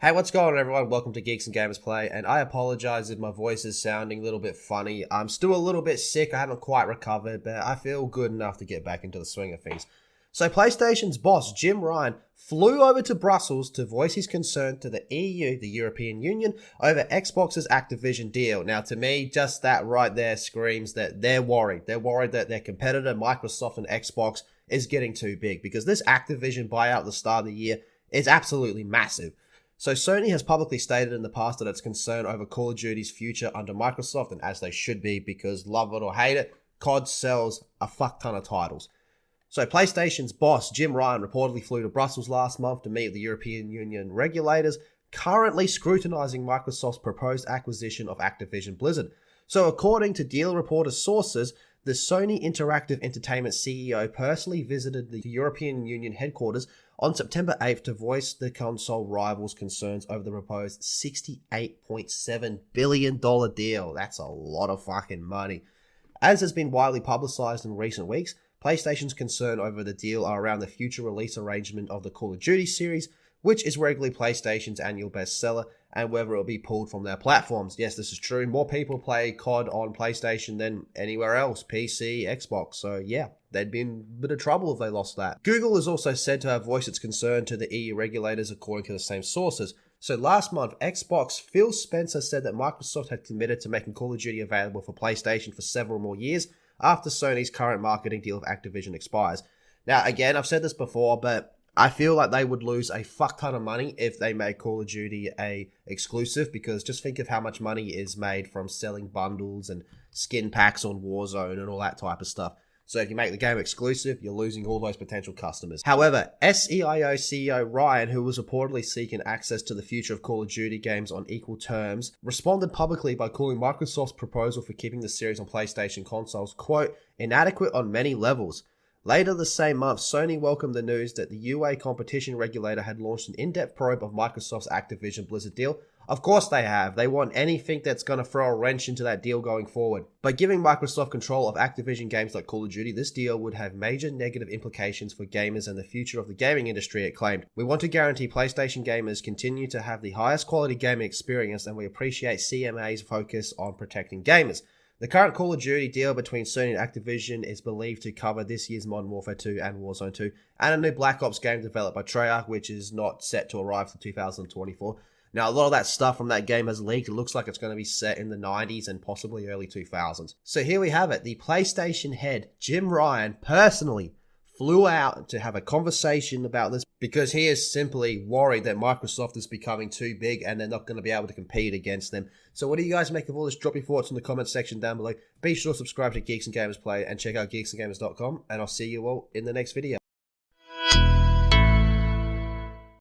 Hey, what's going on, everyone? Welcome to Geeks and Gamers Play, and I apologize if my voice is sounding a little bit funny. I'm still a little bit sick. I haven't quite recovered, but I feel good enough to get back into the swing of things. So PlayStation's boss, Jim Ryan, flew over to Brussels to voice his concern to the EU, the European Union, over Xbox's Activision deal. Now, to me, just that right there screams that they're worried. They're worried that their competitor, Microsoft and Xbox, is getting too big, because this Activision buyout at the start of the year is absolutely massive. So Sony has publicly stated in the past that it's concerned over Call of Duty's future under Microsoft, and as they should be, because love it or hate it, COD sells a fuck ton of titles. So PlayStation's boss, Jim Ryan, reportedly flew to Brussels last month to meet with the European Union regulators, currently scrutinizing Microsoft's proposed acquisition of Activision Blizzard. So according to deal reporter sources, the Sony Interactive Entertainment CEO personally visited the European Union headquarters on September 8th to voice the console rivals' concerns over the proposed $68.7 billion deal. That's a lot of fucking money. As has been widely publicized in recent weeks, PlayStation's concern over the deal are around the future release arrangement of the Call of Duty series, which is regularly PlayStation's annual bestseller, and whether it will be pulled from their platforms. Yes, this is true. More people play COD on PlayStation than anywhere else, PC, Xbox. So yeah, they'd be in a bit of trouble if they lost that. Google is also said to have voiced its concern to the EU regulators, according to the same sources. So last month, Xbox Phil Spencer said that Microsoft had committed to making Call of Duty available for PlayStation for several more years after Sony's current marketing deal with Activision expires. Now, again, I've said this before, but I feel like they would lose a fuck ton of money if they made Call of Duty a exclusive, because just think of how much money is made from selling bundles and skin packs on Warzone and all that type of stuff. So if you make the game exclusive, you're losing all those potential customers. However, SEIO CEO Ryan, who was reportedly seeking access to the future of Call of Duty games on equal terms, responded publicly by calling Microsoft's proposal for keeping the series on PlayStation consoles, quote, inadequate on many levels. Later the same month, Sony welcomed the news that the UA competition regulator had launched an in-depth probe of Microsoft's Activision Blizzard deal. Of course they have. They want anything that's going to throw a wrench into that deal going forward. By giving Microsoft control of Activision games like Call of Duty, this deal would have major negative implications for gamers and the future of the gaming industry, it claimed. We want to guarantee PlayStation gamers continue to have the highest quality gaming experience, and we appreciate CMA's focus on protecting gamers. The current Call of Duty deal between Sony and Activision is believed to cover this year's Modern Warfare 2 and Warzone 2, and a new Black Ops game developed by Treyarch, which is not set to arrive until 2024. Now, a lot of that stuff from that game has leaked. It looks like it's going to be set in the 90s and possibly early 2000s. So here we have it. The PlayStation head, Jim Ryan, personally flew out to have a conversation about this because he is simply worried that Microsoft is becoming too big and they're not going to be able to compete against them. So what do you guys make of all this? Drop your thoughts in the comments section down below. Be sure to subscribe to Geeks and Gamers Play and check out geeksandgamers.com, and I'll see you all in the next video.